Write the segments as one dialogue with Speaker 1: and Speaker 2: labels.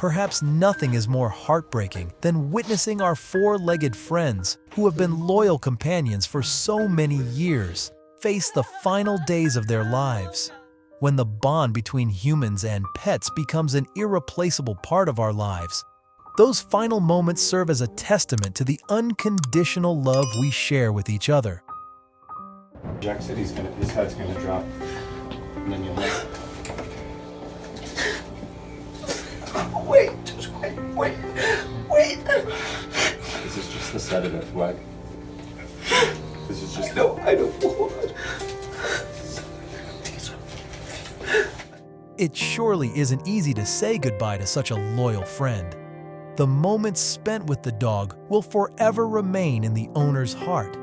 Speaker 1: Perhaps nothing is more heartbreaking than witnessing our four-legged friends, who have been loyal companions for so many years, face the final days of their lives. When the bond between humans and pets becomes an irreplaceable part of our lives, those final moments serve as a testament to the unconditional love we share with each other.
Speaker 2: Jack said his head's gonna drop, and then you'll know.
Speaker 3: Wait, just wait.
Speaker 2: This is just the sedative, what? This is just.
Speaker 3: I know.
Speaker 1: It surely isn't easy to say goodbye to such a loyal friend. The moments spent with the dog will forever remain in the owner's heart.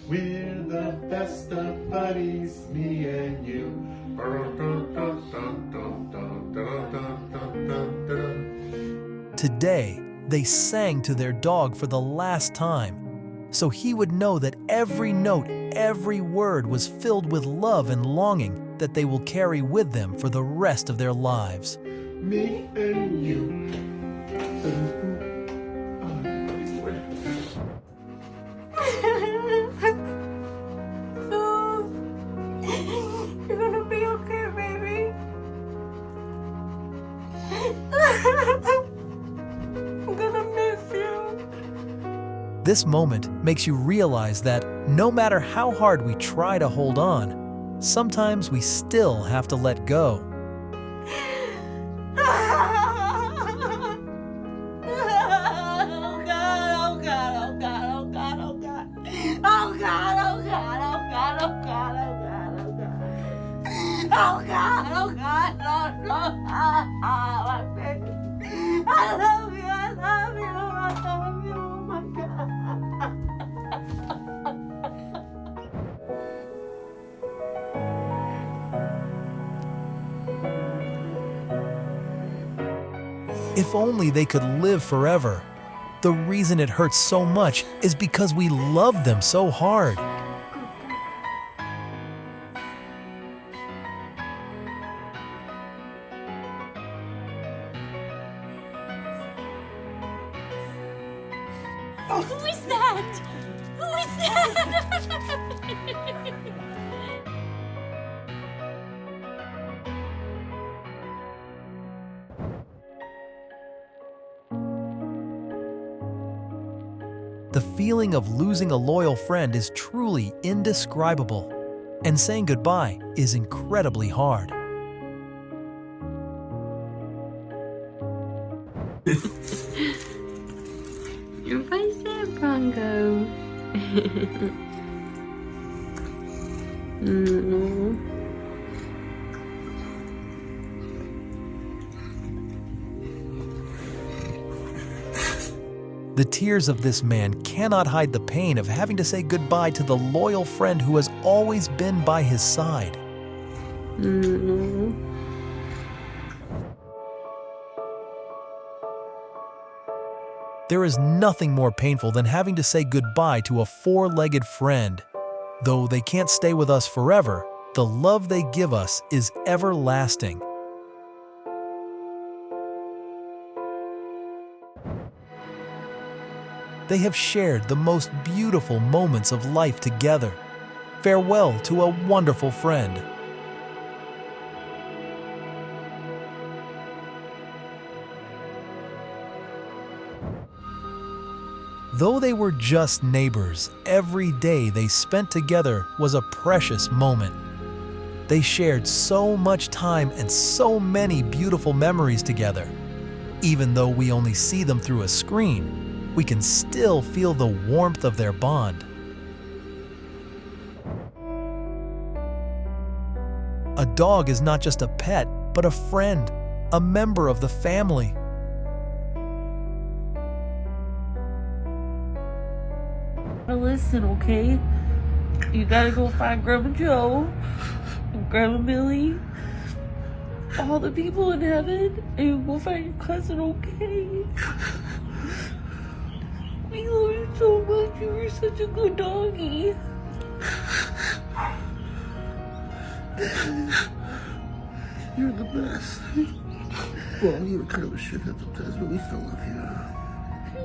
Speaker 4: We're the best of buddies, me and you.
Speaker 1: Today, they sang to their dog for the last time, so he would know that every note, every word was filled with love and longing that they will carry with them for the rest of their lives.
Speaker 4: Me and you.
Speaker 5: You're gonna be okay, baby. I'm gonna miss you.
Speaker 1: This moment makes you realize that no matter how hard we try to hold on, sometimes we still have to let go.
Speaker 5: Oh God, no, my baby. I love you, oh my God.
Speaker 1: If only they could live forever. The reason it hurts so much is because we love them so hard.
Speaker 5: Who is that? Who is that?
Speaker 1: The feeling of losing a loyal friend is truly indescribable, and saying goodbye is incredibly hard.
Speaker 6: Your bicep, Bronco.
Speaker 1: The tears of this man cannot hide the pain of having to say goodbye to the loyal friend who has always been by his side. There is nothing more painful than having to say goodbye to a four-legged friend. Though they can't stay with us forever, the love they give us is everlasting. They have shared the most beautiful moments of life together. Farewell to a wonderful friend. Though they were just neighbors, every day they spent together was a precious moment. They shared so much time and so many beautiful memories together. Even though we only see them through a screen, we can still feel the warmth of their bond. A dog is not just a pet, but a friend, a member of the family.
Speaker 7: Listen, okay? You gotta go find Grandma Joe and Grandma Millie, all the people in heaven, and we'll find your cousin okay. We love you so much. You were such a good doggy.
Speaker 3: You're the best. Well, you're kind of a shithead sometimes, but we still love you.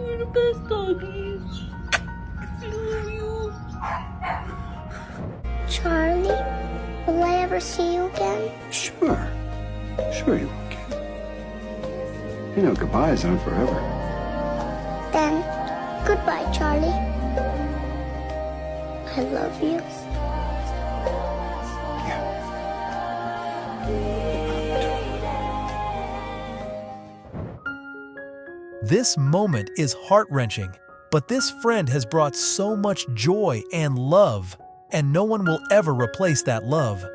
Speaker 7: You're the best doggy. I love you.
Speaker 8: Charlie, will I ever see you again?
Speaker 3: Sure. Sure you will, kid. You know, goodbyes aren't forever.
Speaker 8: Then, goodbye, Charlie. I love you.
Speaker 1: This moment is heart-wrenching, but this friend has brought so much joy and love, and no one will ever replace that love.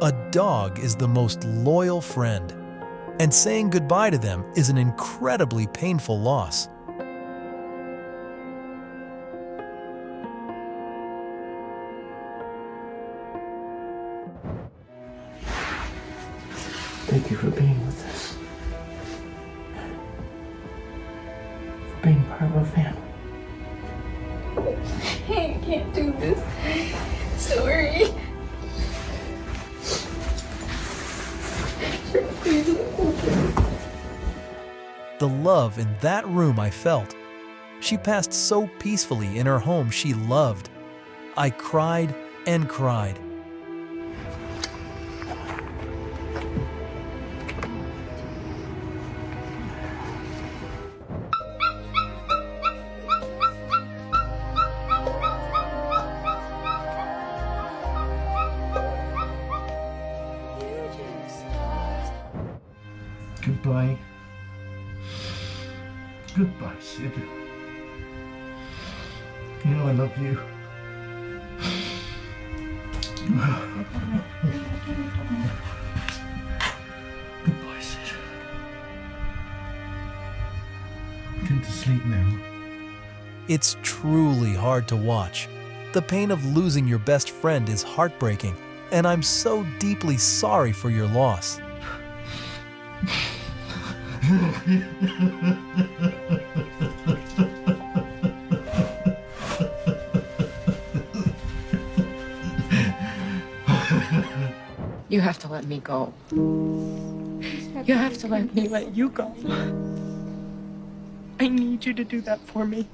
Speaker 1: A dog is the most loyal friend, and saying goodbye to them is an incredibly painful loss.
Speaker 3: Thank you for being with us. For being part of our family.
Speaker 5: I can't do this. Sorry.
Speaker 1: The love in that room I felt. She passed so peacefully in her home she loved. I cried and cried.
Speaker 3: Goodbye. Goodbye, Sid. You know I love you. Goodbye, Sid. Get to sleep now.
Speaker 1: It's truly hard to watch. The pain of losing your best friend is heartbreaking, and I'm so deeply sorry for your loss.
Speaker 6: You have to let me go. You have to let me let you go. I need you to do that for me.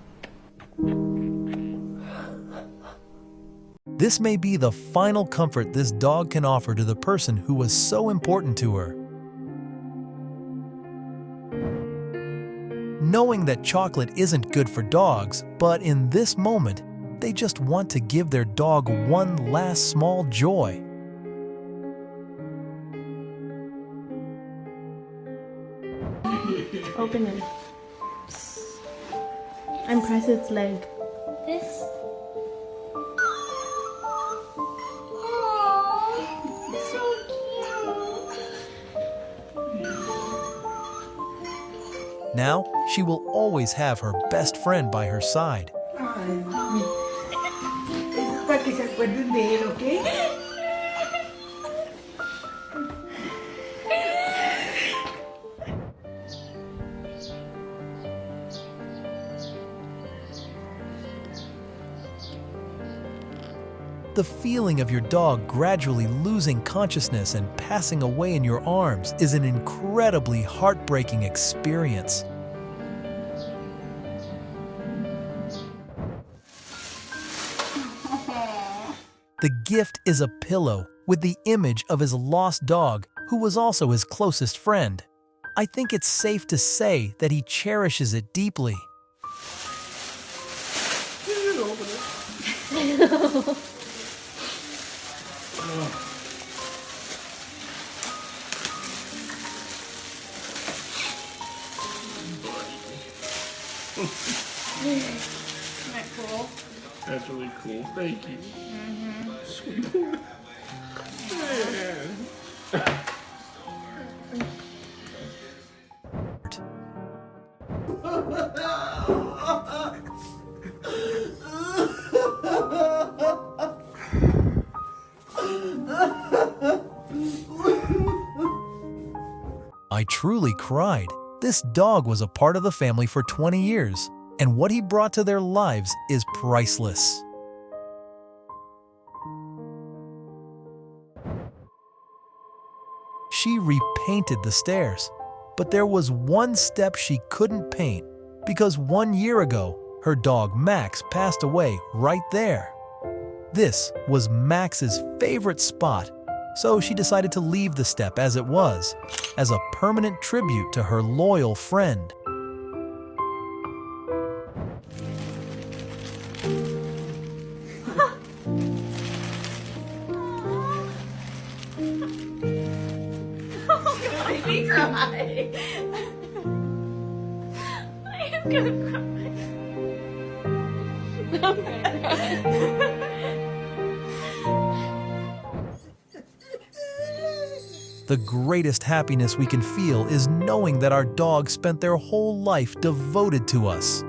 Speaker 1: This may be the final comfort this dog can offer to the person who was so important to her. Knowing that chocolate isn't good for dogs, but in this moment, they just want to give their dog one last small joy.
Speaker 9: Open it. And press its leg.
Speaker 5: This.
Speaker 1: Now, she will always have her best friend by her side. The feeling of your dog gradually losing consciousness and passing away in your arms is an incredibly heartbreaking experience. The gift is a pillow with the image of his lost dog, who was also his closest friend. I think it's safe to say that he cherishes it deeply.
Speaker 5: Isn't that cool?
Speaker 3: That's really cool. Thank you. Sweet.
Speaker 1: I truly cried. This dog was a part of the family for 20 years, and what he brought to their lives is priceless. She repainted the stairs, but there was one step she couldn't paint because 1 year ago, her dog Max passed away right there. This was Max's favorite spot, so she decided to leave the step as it was, as a permanent tribute to her loyal friend.
Speaker 5: Make me cry. I am gonna cry. I'm gonna cry.
Speaker 1: The greatest happiness we can feel is knowing that our dogs spent their whole life devoted to us.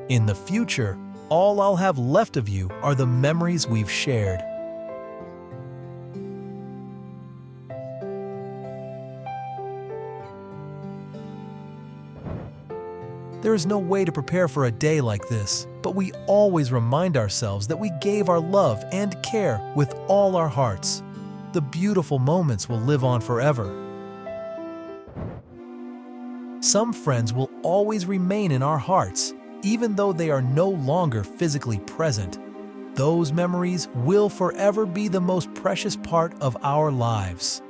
Speaker 1: In the future, all I'll have left of you are the memories we've shared. There is no way to prepare for a day like this, but we always remind ourselves that we gave our love and care with all our hearts. The beautiful moments will live on forever. Some friends will always remain in our hearts, even though they are no longer physically present. Those memories will forever be the most precious part of our lives.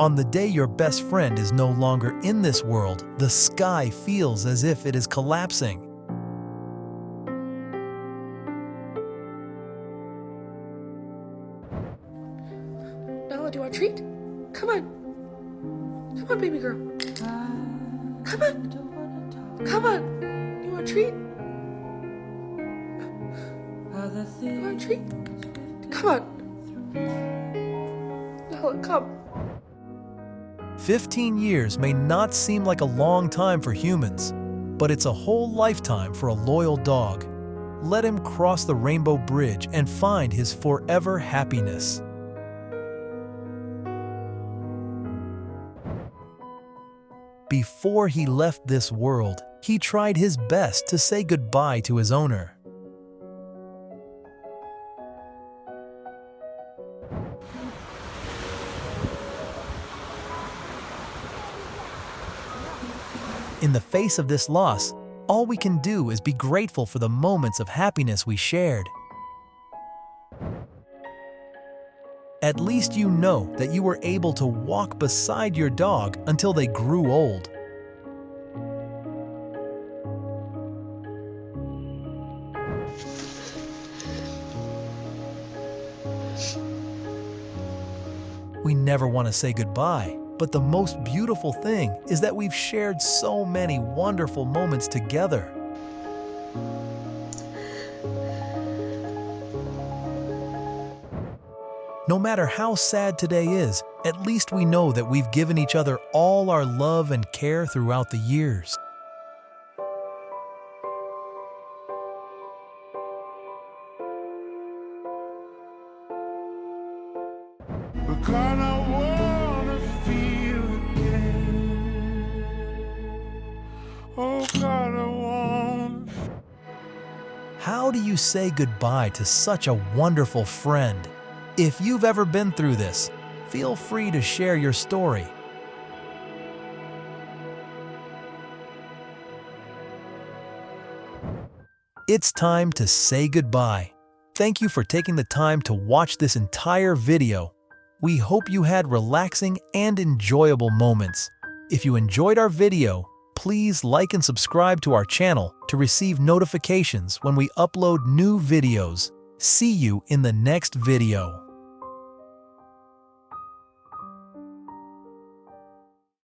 Speaker 1: On the day your best friend is no longer in this world, the sky feels as if it is collapsing.
Speaker 7: Bella, do you want a treat? Come on. Come on, baby girl. Come on. Come on. You want a treat? You want a treat? Come on. Bella, come.
Speaker 1: 15 years may not seem like a long time for humans, but it's a whole lifetime for a loyal dog. Let him cross the rainbow bridge and find his forever happiness. Before he left this world, he tried his best to say goodbye to his owner. In the face of this loss, all we can do is be grateful for the moments of happiness we shared. At least you know that you were able to walk beside your dog until they grew old. We never want to say goodbye. But the most beautiful thing is that we've shared so many wonderful moments together. No matter how sad today is, at least we know that we've given each other all our love and care throughout the years.
Speaker 3: God, I wanna feel again. Oh God, I want.
Speaker 1: How do you say goodbye to such a wonderful friend? If you've ever been through this, feel free to share your story. It's time to say goodbye. Thank you for taking the time to watch this entire video. We hope you had relaxing and enjoyable moments. If you enjoyed our video, please like and subscribe to our channel to receive notifications when we upload new videos. See you in the next video.